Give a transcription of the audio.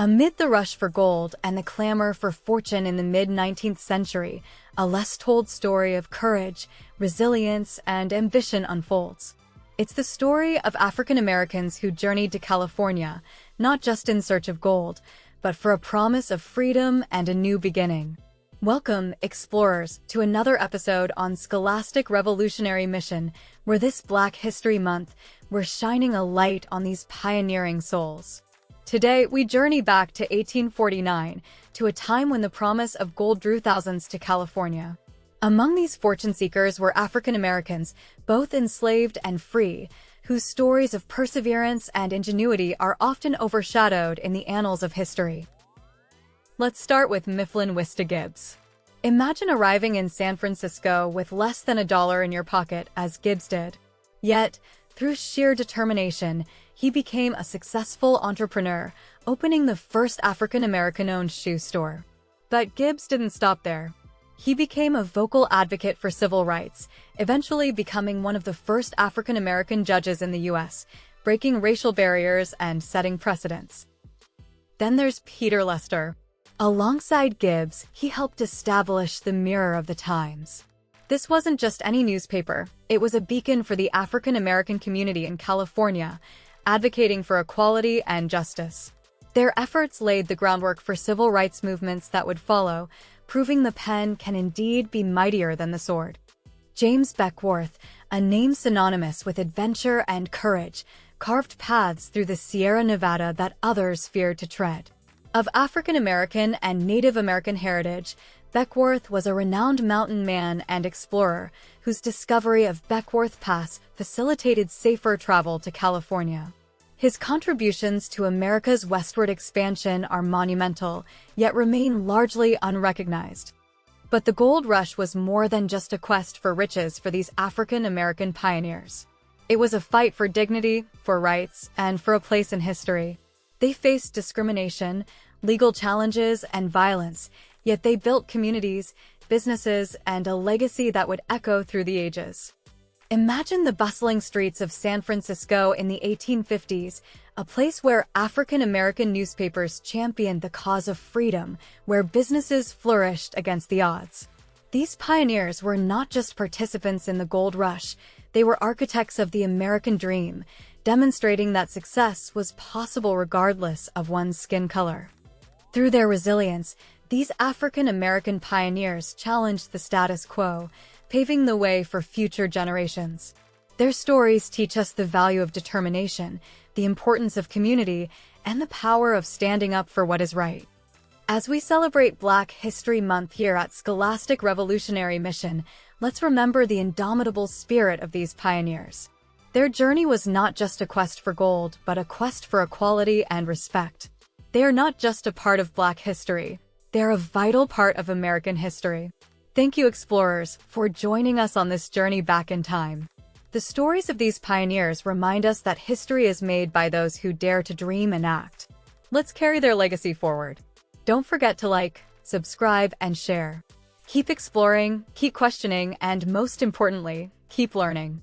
Amid the rush for gold and the clamor for fortune in the mid-19th century, a less-told story of courage, resilience, and ambition unfolds. It's the story of African Americans who journeyed to California, not just in search of gold, but for a promise of freedom and a new beginning. Welcome, explorers, to another episode on Scholastic Revolutionary Mission, where this Black History Month, we're shining a light on these pioneering souls. Today, we journey back to 1849, to a time when the promise of gold drew thousands to California. Among these fortune seekers were African Americans, both enslaved and free, whose stories of perseverance and ingenuity are often overshadowed in the annals of history. Let's start with Mifflin Wista Gibbs. Imagine arriving in San Francisco with less than $1 in your pocket, as Gibbs did. Yet, through sheer determination, he became a successful entrepreneur, opening the first African-American-owned shoe store. But Gibbs didn't stop there. He became a vocal advocate for civil rights, eventually becoming one of the first African-American judges in the U.S., breaking racial barriers and setting precedents. Then there's Peter Lester. Alongside Gibbs, he helped establish the Mirror of the Times. This wasn't just any newspaper, it was a beacon for the African-American community in California, advocating for equality and justice. Their efforts laid the groundwork for civil rights movements that would follow, proving the pen can indeed be mightier than the sword. James Beckwourth, a name synonymous with adventure and courage, carved paths through the Sierra Nevada that others feared to tread. Of African American and Native American heritage, Beckwourth was a renowned mountain man and explorer whose discovery of Beckwourth Pass facilitated safer travel to California. His contributions to America's westward expansion are monumental, yet remain largely unrecognized. But the gold rush was more than just a quest for riches for these African American pioneers. It was a fight for dignity, for rights, and for a place in history. They faced discrimination, legal challenges, and violence, yet they built communities, businesses, and a legacy that would echo through the ages. Imagine the bustling streets of San Francisco in the 1850s, a place where African-American newspapers championed the cause of freedom, where businesses flourished against the odds. These pioneers were not just participants in the gold rush, they were architects of the American dream, demonstrating that success was possible regardless of one's skin color. Through their resilience, these African-American pioneers challenged the status quo, paving the way for future generations. Their stories teach us the value of determination, the importance of community, and the power of standing up for what is right. As we celebrate Black History Month here at Scholastic Revolutionary Mission, let's remember the indomitable spirit of these pioneers. Their journey was not just a quest for gold, but a quest for equality and respect. They are not just a part of Black history. They're a vital part of American history. Thank you, explorers, for joining us on this journey back in time. The stories of these pioneers remind us that history is made by those who dare to dream and act. Let's carry their legacy forward. Don't forget to like, subscribe, and share. Keep exploring, keep questioning, and most importantly, keep learning.